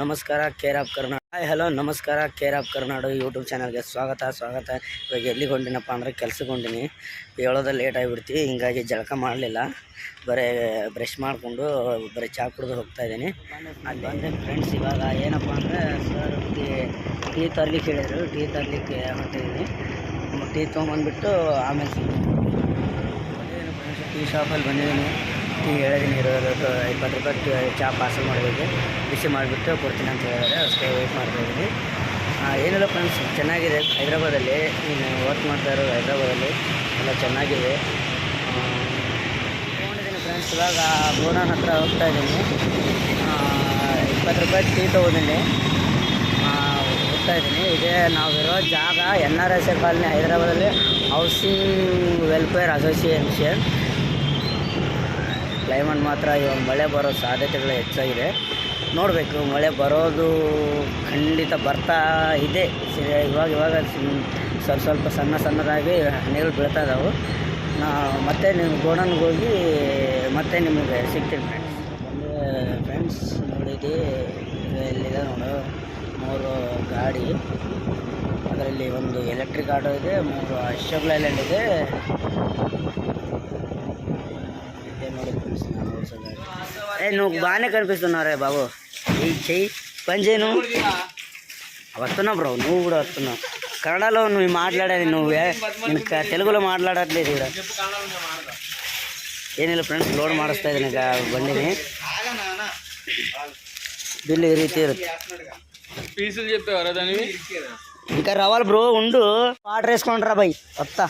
ನಮಸ್ಕಾರ care of Karnataka. Hello ನಮಸ್ಕಾರ care of Karnataka YouTube ಚಾನಲ್ಗೆ ಸ್ವಾಗತ. ಇವಾಗ ಎಲ್ಲಿಗೆ ಹೊಂಟಿನಪ್ಪ ಅಂದರೆ ಕೆಲ್ಸಕ್ಕೆ ಹೊಂಟಿನಿ. ಹೇಳೋದು ಲೇಟ್ ಆಗಿಬಿಡ್ತೀವಿ, ಹಿಂಗಾಗಿ ಜಳಕ ಮಾಡಲಿಲ್ಲ. ಬ್ರಷ್ ಮಾಡಿಕೊಂಡು ಬರೀ ಚಹಾ ಕುಡಿದು ಹೋಗ್ತಾಯಿದ್ದೀನಿ. ಅಲ್ಲಿ ಬಂದರೆ ಫ್ರೆಂಡ್ಸ್ ಇವಾಗ ಏನಪ್ಪ ಅಂದರೆ ಸರ್ ಟೀ ತರಲಿಕ್ಕೆ ಹೇಳಿದರು. ಟೀ ತರಲಿಕ್ಕೆ ಹೊಂಟಿದ್ದೀನಿ. ಟೀ ತೊಗೊಂಬಂದ್ಬಿಟ್ಟು ಆಮೇಲೆ ಟೀ ಶಾಪಲ್ಲಿ ಬಂದಿದ್ದೀನಿ. ಟೀ ಹೇಳಿದ್ದೀನಿ, 20 ರೂಪಾಯಿ ಚಹಾ ಪಾರ್ಸಲ್ ಮಾಡಬೇಕು, ಬಿಸಿ ಮಾಡಿಬಿಟ್ಟು ಕೊಡ್ತೀನಿ ಅಂತ ಹೇಳಿದರೆ ಅಷ್ಟೇ ವೆಯ್ಟ್ ಮಾಡ್ತಾಯಿದ್ದೀನಿ. ಏನಿಲ್ಲ ಫ್ರೆಂಡ್ಸ್, ಚೆನ್ನಾಗಿದೆ ಹೈದ್ರಾಬಾದಲ್ಲಿ. ನೀನು ವರ್ಕ್ ಮಾಡ್ತಾ ಇರೋದು ಹೈದ್ರಾಬಾದಲ್ಲಿ ಎಲ್ಲ ಚೆನ್ನಾಗಿದೆ. ತೊಗೊಂಡಿದ್ದೀನಿ ಫ್ರೆಂಡ್ಸ್. ಇವಾಗ ಗೋಡನ್ ಹತ್ರ ಹೋಗ್ತಾಯಿದ್ದೀನಿ. 20 ರೂಪಾಯಿ ಟೀ ತೊಗೊಂಡಿದ್ದೀನಿ, ಹೋಗ್ತಾಯಿದ್ದೀನಿ. ಇದೇ ನಾವಿರೋ ಜಾಗ NRSA ಕಾಲನಿ, ಹೈದ್ರಾಬಾದಲ್ಲಿ ಹೌಸಿಂಗ್ ವೆಲ್ಫೇರ್ ಅಸೋಸಿಯೇಷನ್. ಕ್ಲೈಮೇಟ್ ಮಾತ್ರ ಇವಾಗ ಮಳೆ ಬರೋ ಸಾಧ್ಯತೆಗಳು ಹೆಚ್ಚಾಗಿದೆ. ನೋಡಬೇಕು, ಮಳೆ ಬರೋದು ಖಂಡಿತ ಬರ್ತಾ ಇದೆ. ಇವಾಗ ಸ್ವಲ್ಪ ಸಣ್ಣದಾಗಿ ನೀರು ಬೀಳ್ತಾ ಇದ್ದಾವೆ. ಮತ್ತೆ ನೀವು ಗೋಡನ್ಗೆ ಹೋಗಿ ಮತ್ತೆ ನಿಮಗೆ ಸಿಗ್ತೀನಿ ಫ್ರೆಂಡ್ಸ್. ನೋಡಿದ್ದು ಇಲ್ಲಿದೆ ನೋಡು, 3 ಗಾಡಿ. ಅದರಲ್ಲಿ ಒಂದು ಎಲೆಕ್ಟ್ರಿಕ್ ಆಟೋ ಇದೆ, 3 ಅಶೋಕ್ ಲೈಲ್ಯಾಂಡ್ ಇದೆ. నువ్వు బాగానే కనిపిస్తున్నారే బాబు. ఈ చెయ్యి పని చేయను వస్తున్నావు బ్రో, నువ్వు కూడా వస్తున్నావు. కన్నడలో నువ్వు మాట్లాడేది, నువ్వే నేను తెలుగులో మాట్లాడట్లేదు. ఇక్కడ ಏನಿಲ್ಲ ಫ್ರೆಂಡ್ಸ್, ಲೋಡ್ ಮಾಡಿಸ್ತಾ ಇದ್ದೀನಿ ಈಗ ಬಂದಿನಿ. ಬಿಲ್ ಈ ರೀತಿ ಇರುತ್ತೆ. ఇంకా రావాలి బ్రో, ఉండు. వాటర్ వేసుకోండి రా బై, వస్తా.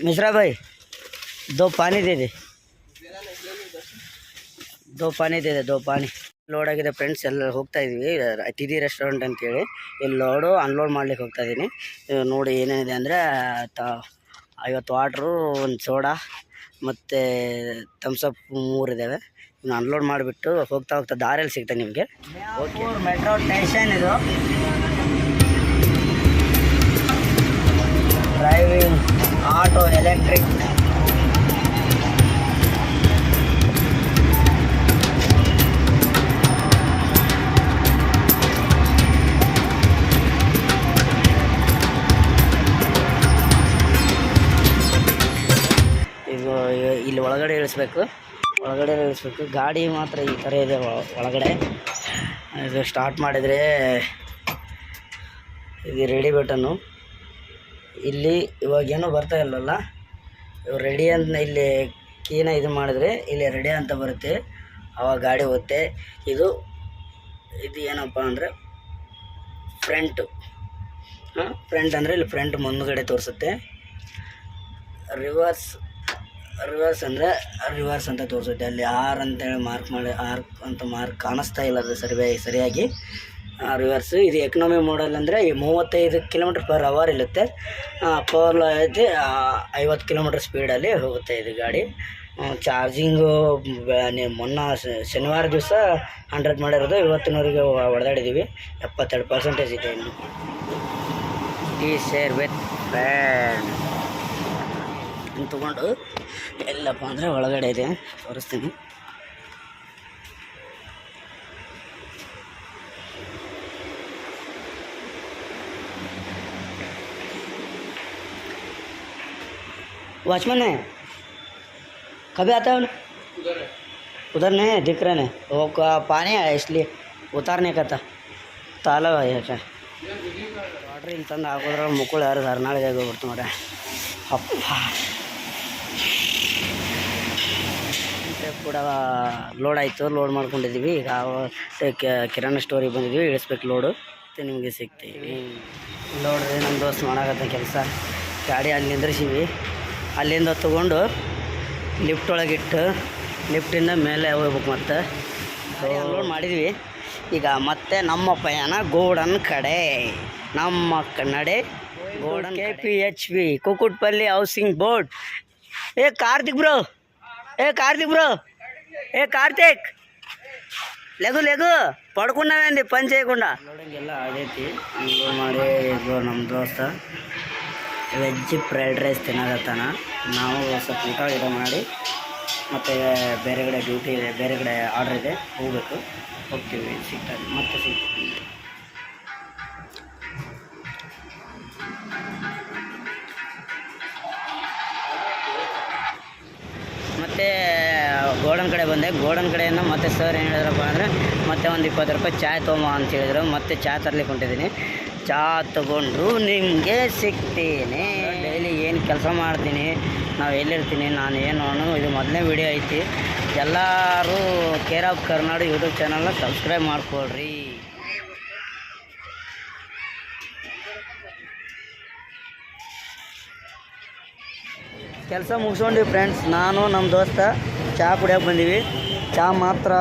मिश्रा भाई 2 पानी दे दे, 2 पानी दे दे, 2 पानी. ಲೋಡ್ ಆಗಿದೆ ಫ್ರೆಂಡ್ಸ್. ಎಲ್ಲ ಹೋಗ್ತಾ ಇದ್ದೀವಿ ಅತಿಥಿ ರೆಸ್ಟೋರೆಂಟ್ ಅಂತೇಳಿ. ಇಲ್ಲಿ ಲೋಡು ಅನ್ಲೋಡ್ ಮಾಡ್ಲಿಕ್ಕೆ ಹೋಗ್ತಾ ಇದ್ದೀನಿ. ನೋಡಿ ಏನೇನಿದೆ ಅಂದರೆ 50 ವಾಟ್ರು, 1 ಸೋಡಾ ಮತ್ತು ಥಮ್ಸಪ್ 3 ಇದ್ದಾವೆ. ಇನ್ನು ಅನ್ಲೋಡ್ ಮಾಡಿಬಿಟ್ಟು ಹೋಗ್ತಾ ದಾರಿಯಲ್ಲಿ ಸಿಗ್ತದೆ ನಿಮಗೆ. ಓಕೆ, ಮೆಟ್ರೋ ಸ್ಟೇಷನ್ ಇದು. Driving auto electric. ಇದು ಇಲ್ಲಿ ಒಳಗಡೆ ಇಳಿಸ್ಬೇಕು. ಗಾಡಿ ಮಾತ್ರ ಈ ಥರ ಇದೆ ಒಳಗಡೆ. ಇದು ಸ್ಟಾರ್ಟ್ ಮಾಡಿದರೆ ಇದು ರೆಡಿ ಬಟನ್ನು. ಇಲ್ಲಿ ಇವಾಗೇನೋ ಬರ್ತಾ ಇಲ್ಲಲ್ಲ, ಇವಾಗ ರೆಡಿ ಅಂತ ಇಲ್ಲಿ ಕೀನ ಇದು ಮಾಡಿದ್ರೆ ಇಲ್ಲಿ ರೆಡಿ ಅಂತ ಬರುತ್ತೆ. ಆವಾಗ ಗಾಡಿ ಹೋಗುತ್ತೆ. ಇದು ಏನಪ್ಪ ಅಂದರೆ ಫ್ರಂಟು. ಫ್ರಂಟ್ ಅಂದರೆ ಇಲ್ಲಿ ಫ್ರಂಟ್ ಮುಂದುಗಡೆ ತೋರಿಸುತ್ತೆ. ರಿವರ್ಸ್ ಅಂದರೆ ರಿವರ್ಸ್ ಅಂತ ತೋರಿಸುತ್ತೆ. ಅಲ್ಲಿ ಆರ್ ಅಂತೇಳಿ ಮಾರ್ಕ್ ಕಾಣಿಸ್ತಾ ಇಲ್ಲ ಅದು ಸರಿಯಾಗಿ. ರಿವರ್ಸು. ಇದು ಎಕನಾಮಿ ಮಾಡಲ್ ಅಂದರೆ 35 km/h ಇರುತ್ತೆ. ಪವರ್ ಐತೆ 50 km ಸ್ಪೀಡಲ್ಲಿ ಹೋಗುತ್ತೆ ಇದು ಗಾಡಿ. ಚಾರ್ಜಿಂಗು ಮೊನ್ನೆ ಶನಿವಾರ ದಿವಸ 100 ಮಾಡಿರೋದು, ಇವತ್ತಿನವರೆಗೆ ಹೊಡೆದಾಡಿದ್ದೀವಿ. 72% ಇದೆ ಇನ್ನು. ಟೀ ಶೇರ್ ವಿತ್ ಫ್ರೆಂಡ್ ಅಂತ ತೊಗೊಂಡು ಎಲ್ಲಪ್ಪ ಅಂದರೆ ಒಳಗಡೆ ಇದೆ, ತೋರಿಸ್ತೀನಿ. वॉचमैन है, कभी आता है उधर नहीं दिख रहे नहीं, वो पानी है इसलिए उतारने का था. ताला है क्या ವಾಟ್ರ್ ಇಲ್ಲಿ ತಂದು ಹಾಕೋದ್ರ ಮುಕ್ಕಳು ಯಾರು ಹರ್ನಾಳಿಗೆ ಹೋಗ್ಬಿಡ್ತು ನೋಡ್ರೆ. ಅಪ್ಪ ಕೂಡ ಲೋಡ್ ಆಯಿತು, ಲೋಡ್ ಮಾಡ್ಕೊಂಡಿದ್ದೀವಿ. ಈಗ ಕಿರಾಣಿ ಸ್ಟೋರಿಗೆ ಬಂದಿದ್ದೀವಿ, ಇಳಿಸ್ಬೇಕು ಲೋಡು. ಮತ್ತು ನಿಮಗೆ ಸಿಗ್ತೀವಿ. ನೋಡ್ರಿ, ನಮ್ಮ ದೋಸ್ತ್ ಮಾಡಾಕತ್ತ ಕೆಲಸ. ಗಾಡಿ ಅಲ್ಲಿ ನಿಂದ್ರಿಸಿವಿ. ಅಲ್ಲಿಂದ ತೊಗೊಂಡು ಲಿಫ್ಟ್ ಒಳಗಿಟ್ಟು ಲಿಫ್ಟಿಂದ ಮೇಲೆ ಹೋಗ್ಬೇಕು. ಮತ್ತು ಅನ್ಲೋಡ್ ಮಾಡಿದ್ವಿ. ಈಗ ಮತ್ತೆ ನಮ್ಮ ಪಯಣ ಗೋಡನ್ ಕಡೆ. ನಮ್ಮ ನಡೆ godown KPHB Kukatpally housing board. Karthik bro, Karthik లెగు పడుకున్నావేంది పని చేయకుండా. లోడింగ్ ಎಲ್ಲ ಆಗೈತಿ. ಅನ್ಲೋಡ್ ಮಾಡಿ ಇದು ನಮ್ಮ ದೋಸ್ತ ವೆಜ್ ಫ್ರೈಡ್ ರೈಸ್ ತಿನ್ನಕತ್ತಾನ. ನಾವು ಸ್ವಲ್ಪ ಊಟ ಇದು ಮಾಡಿ ಮತ್ತು ಬೇರೆ ಕಡೆ ಡ್ಯೂಟಿ ಇದೆ, ಬೇರೆ ಕಡೆ ಆರ್ಡ್ರ್ ಇದೆ, ಹೋಗಬೇಕು. ಹೋಗ್ತೀವಿ, ಸಿಗ್ತಾರೆ ಮತ್ತೆ ಸಿಗ್ತೀವಿ. ಮತ್ತು ಗೋಡನ್ ಕಡೆ ಬಂದೆ. ಗೋಡನ್ ಕಡೆಯಿಂದ ಮತ್ತೆ ಸರ್ ಏನು ಹೇಳಿದ್ರಪ್ಪ ಅಂದರೆ ಮತ್ತೆ ಒಂದು 20 ರೂಪಾಯಿ ಚಾಯ್ ತೊಗೊಂಬ ಅಂತ ಹೇಳಿದ್ರು. ಮತ್ತೆ ಚಹಾ ತರ್ಲಿಕ್ಕೆ ಹೊಂಟಿದ್ದೀನಿ. ಚಹಾ ತಗೊಂಡು ನಿಮಗೆ ಸಿಗ್ತೀನಿ. ಡೈಲಿ ಏನು ಕೆಲಸ ಮಾಡ್ತೀನಿ, ನಾವು ಎಲ್ಲಿರ್ತೀನಿ, ನಾನು ಏನು ಇದು ಮೊದಲನೇ ವಿಡಿಯೋ ಐತಿ. ಎಲ್ಲರೂ ಕೇರ್ ಆಫ್ ಕರ್ನಾಡು ಯೂಟ್ಯೂಬ್ ಚಾನಲ್ನ ಸಬ್ಸ್ಕ್ರೈಬ್ ಮಾಡ್ಕೊಳ್ರಿ. ಕೆಲಸ ಮುಗಿಸ್ಕೊಂಡ್ವಿ ಫ್ರೆಂಡ್ಸ್. ನಾನು ನಮ್ಮ ದೋಸ್ತ ಚಹಾ ಕುಡಿಯೋಕೆ ಬಂದೀವಿ. ಚಹಾ ಮಾತ್ರ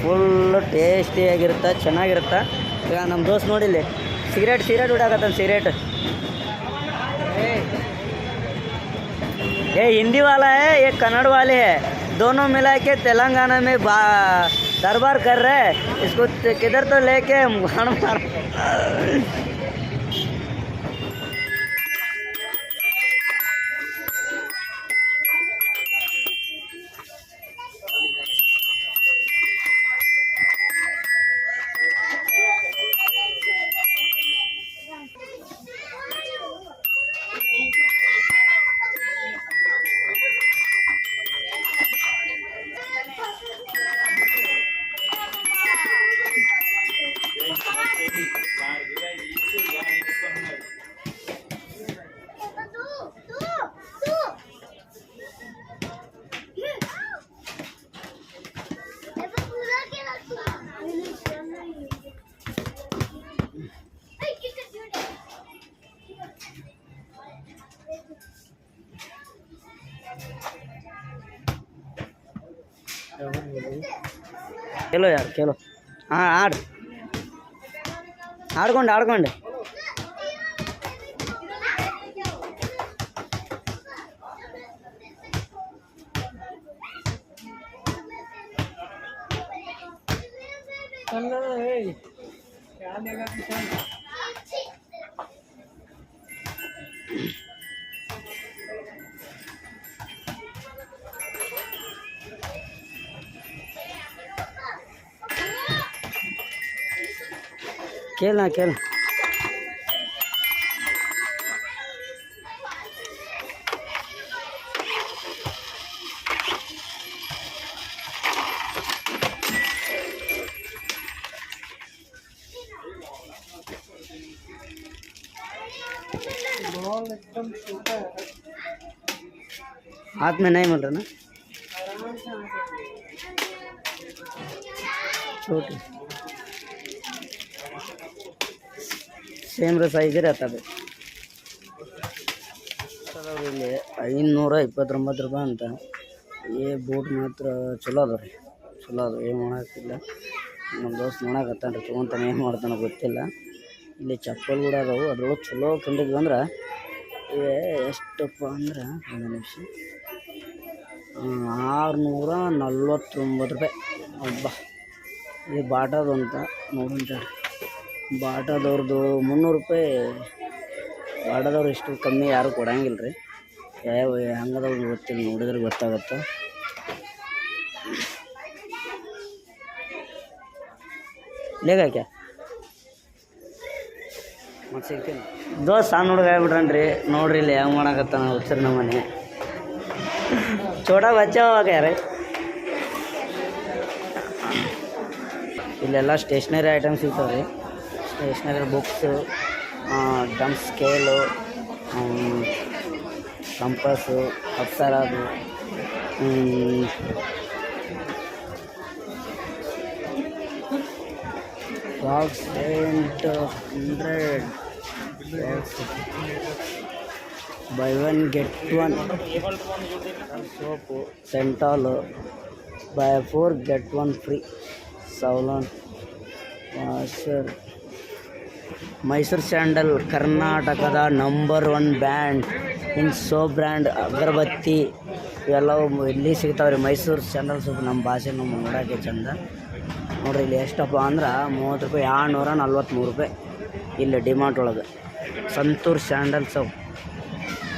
ಫುಲ್ ಟೇಸ್ಟಿಯಾಗಿರುತ್ತೆ, ಚೆನ್ನಾಗಿರುತ್ತೆ. ಈಗ ನಮ್ಮ ದೋಸ್ತ್ ನೋಡಿಲ್ಲಿ ಸಿಗರೇಟ್ ಹೊಡ್ಯಾಕತ್ತಾನ. ಸಿಗರೇಟ್ ये हिंदी वाला है, ये कन्नड़ वाले है, दोनों मिला के तेलंगाना में दरबार कर रहे हैं. इसको किधर तो लेके मार. खेलो यार खेलो. हाँ आड़कोंड खेलना खेल. हाथ में नहीं मिल रहा ना, छोटी ಸೇಮ್ ಸೈಜ್ ಇರತ್ತದು. ಇಲ್ಲಿ 529 ರೂಪಾಯಿ ಅಂತ. ಈ ಬೂಟ್ ಮಾತ್ರ ಚಲೋ ಅದ ರೀ, ಚಲೋ ಅದು, ಏನು ಮಾಡಾಕಿಲ್ಲ. ನಮ್ಮ ದೋಸ್ತ್ ನೋಡಕತ್ತಾನ ರೀ, ತೊಗೊಂತಾನೆ ಏನು ಮಾಡ್ತಾನೋ ಗೊತ್ತಿಲ್ಲ. ಇಲ್ಲಿ ಚಪ್ಪಲ್ ಕೂಡ ಅದಾವು, ಅದ್ರೊಳಗೆ ಚಲೋ ಕಂಡಿದ್ವಿ ಅಂದ್ರೆ ಇವೇ ಎಷ್ಟಪ್ಪ ಅಂದ್ರೆ 1 ನಿಮಿಷ 649 ರೂಪಾಯಿ. ಹಬ್ಬ, ಇದು ಬಾಟಾದು ಅಂತ ನೋಡಂತ. ಬಾಟಾದವ್ರದ್ದು 300 ರೂಪಾಯಿ. ಬಾಟಾದವ್ರು ಇಷ್ಟು ಕಮ್ಮಿ ಯಾರೂ ಕೊಡಂಗಿಲ್ಲ ರೀ. ಯಾವ ಹಂಗದವ್ರಿಗೆ ಗೊತ್ತಿಲ್ಲ, ನೋಡಿದ್ರೆ ಗೊತ್ತಾಗತ್ತೆ. ಲೇಗಾಕ್ಯ ಮತ್ತು ಸಿಗ್ತೀನಿ. ದೋಸ್ತ್ ಸಣ್ಣ ಹುಡುಗ ಆಗ್ಬಿಟ್ರನ್ರಿ, ನೋಡ್ರಿ ಇಲ್ಲಿ ಹೆಂಗೆ ಮಾಡಕತ್ತಾನ ಹುಚ್ಚರು ನಮ್ಮನೆ. ಚೋಟ ಬಚ್ಚಾವಾಗ ಯಾರೇ. ಇಲ್ಲೆಲ್ಲ ಸ್ಟೇಷ್ನರಿ ಐಟಮ್ಸ್ ಸಿಗ್ತಾವೆ ರೀ. ಸ್ಟೇಷ್ನರಿ ಬುಕ್ಸು, ಡಮ್ ಸ್ಕೇಲು, ಕಂಪಸ್ಸು, ಅಪ್ಸರದು, ಬಾಕ್ಸ್ 800 ಬೈ 1 get 1. ಸೋಪು, ಸೆಂಟಾಲು ಬೈ 4 get 1 ಫ್ರೀ. ಸೌಲಾನ್ ವಾಷರ್, ಮೈಸೂರು ಸ್ಯಾಂಡಲ್ ಕರ್ನಾಟಕದ number 1 brand in soap brand. ಅಗರಬತ್ತಿ ಇವೆಲ್ಲವು ಇಲ್ಲಿ ಸಿಗ್ತಾವೆ ರೀ. ಮೈಸೂರು ಸ್ಯಾಂಡಲ್ ಸೋಪ್ ನಮ್ಮ ಭಾಷೆ ನಮ್ಮ ನೋಡೋಕ್ಕೆ ಚಂದ. ನೋಡಿರಿ ಇಲ್ಲಿ ಎಷ್ಟಪ್ಪ ಅಂದ್ರೆ 30 ರೂಪಾಯಿ, 243 ರೂಪಾಯಿ ಇಲ್ಲಿ ಡಿಮಾರ್ಟ್ ಒಳಗೆ. ಸಂತೂರ್ ಸ್ಯಾಂಡಲ್ ಸೋಪ್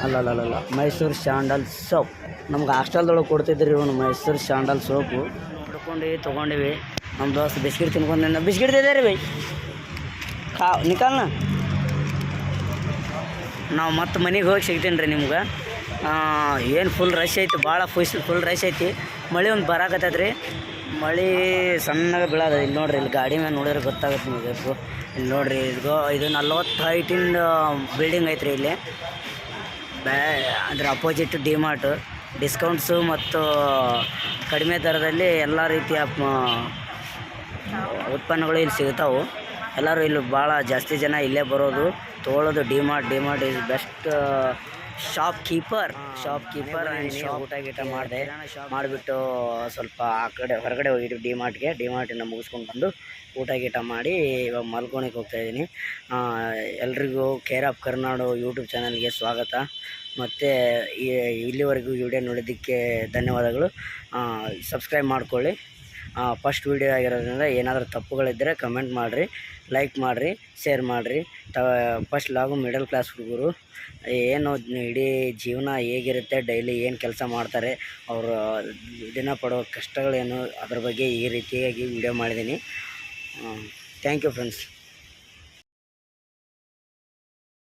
ಅಲ್ಲ ಮೈಸೂರು ಸ್ಯಾಂಡಲ್ ಸೋಪ್ ನಮ್ಗೆ ಹಾಸ್ಟೆಲ್ದೊಳಗೆ ಕೊಡ್ತಿದ್ರಿ ಇವನು ಮೈಸೂರು ಸ್ಯಾಂಡಲ್ ಸೋಪು ನೋಡ್ಕೊಂಡು ತೊಗೊಂಡಿವಿ. ನಮ್ಮ ದೋಸ್ತ್ ಬಿಸ್ಕಿಟ್ ತಿನ್ಕೊಂಡು ಬಿಸ್ಕಿಟ್ ತಿಂದೇ ರೀ ಬೈ ನಿಕಾಲ್ನ ನಾವು ಮತ್ತೆ ಮನೆಗೆ ಹೋಗಿ ಸಿಗ್ತೀನಿ ರೀ ನಿಮ್ಗೆ. ಏನು ಫುಲ್ ರಶ್ ಐತಿ, ಭಾಳ ಫುಲ್ ರಶ್ ಐತಿ. ಮಳೆ ಒಂದು ಬರಾಕತ್ತೈತೆ ರೀ, ಮಳೆ ಸಣ್ಣಗೆ ಬೀಳೋದು. ಇಲ್ಲಿ ನೋಡಿರಿ, ಇಲ್ಲಿ ಗಾಡಿ ಮೇಲೆ ನೋಡಿದ್ರೆ ಗೊತ್ತಾಗುತ್ತೆ ನಿಮಗೆ. ಇಲ್ಲಿ ನೋಡಿರಿ, ಇದು 40 ಹೈಟಿಂದ ಬಿಲ್ಡಿಂಗ್ ಐತ್ರಿ ಇಲ್ಲಿ. ಅದ್ರ ಅಪೋಸಿಟ್ ಡಿಮಾರ್ಟ್ ಡಿಸ್ಕೌಂಟ್ಸು ಮತ್ತು ಕಡಿಮೆ ದರದಲ್ಲಿ ಎಲ್ಲ ರೀತಿಯ ಉತ್ಪನ್ನಗಳು ಇಲ್ಲಿ ಸಿಗ್ತಾವೆ. ಎಲ್ಲರೂ ಇಲ್ಲಿ ಭಾಳ ಜಾಸ್ತಿ ಜನ ಇಲ್ಲೇ ಬರೋದು ತೊಗೊಳ್ಳೋದು. DMart is best shop keeper. ಊಟ ಗೀಟ ಮಾಡಿಬಿಟ್ಟು ಸ್ವಲ್ಪ ಆ ಕಡೆ ಹೊರಗಡೆ ಹೋಗಿದ್ವಿ ಡಿಮಾರ್ಟಿಂದ ಮುಗಿಸ್ಕೊಂಡು ಬಂದು ಊಟ ಗೀಟ ಮಾಡಿ ಇವಾಗ ಮಲ್ಕೋಣಿಗೆ ಹೋಗ್ತಾಯಿದ್ದೀನಿ. ಎಲ್ರಿಗೂ ಕೇರ್ ಆಫ್ ಕರ್ನಾಡು ಯೂಟ್ಯೂಬ್ ಚಾನಲ್ಗೆ ಸ್ವಾಗತ. ಮತ್ತು ಇಲ್ಲಿವರೆಗೂ ವಿಡಿಯೋ ನೋಡಿದ್ದಕ್ಕೆ ಧನ್ಯವಾದಗಳು. ಸಬ್ಸ್ಕ್ರೈಬ್ ಮಾಡ್ಕೊಳ್ಳಿ. ಫಸ್ಟ್ ವೀಡಿಯೋ ಆಗಿರೋದ್ರಿಂದ ಏನಾದರೂ ತಪ್ಪುಗಳಿದ್ದರೆ ಕಮೆಂಟ್ ಮಾಡಿರಿ, ಲೈಕ್ ಮಾಡಿರಿ, ಶೇರ್ ಮಾಡಿರಿ. ಫಸ್ಟ್ ಲಾಗು ಮಿಡಲ್ ಕ್ಲಾಸ್ ಹುಡುಗರು ಏನು ಇಡೀ ಜೀವನ ಹೇಗಿರುತ್ತೆ, ಡೈಲಿ ಏನು ಕೆಲಸ ಮಾಡ್ತಾರೆ, ಅವರು ದಿನ ಪಡೋ ಕಷ್ಟಗಳೇನು, ಅದ್ರ ಬಗ್ಗೆ ಈ ರೀತಿಯಾಗಿ ವಿಡಿಯೋ ಮಾಡಿದ್ದೀನಿ. Thank you friends.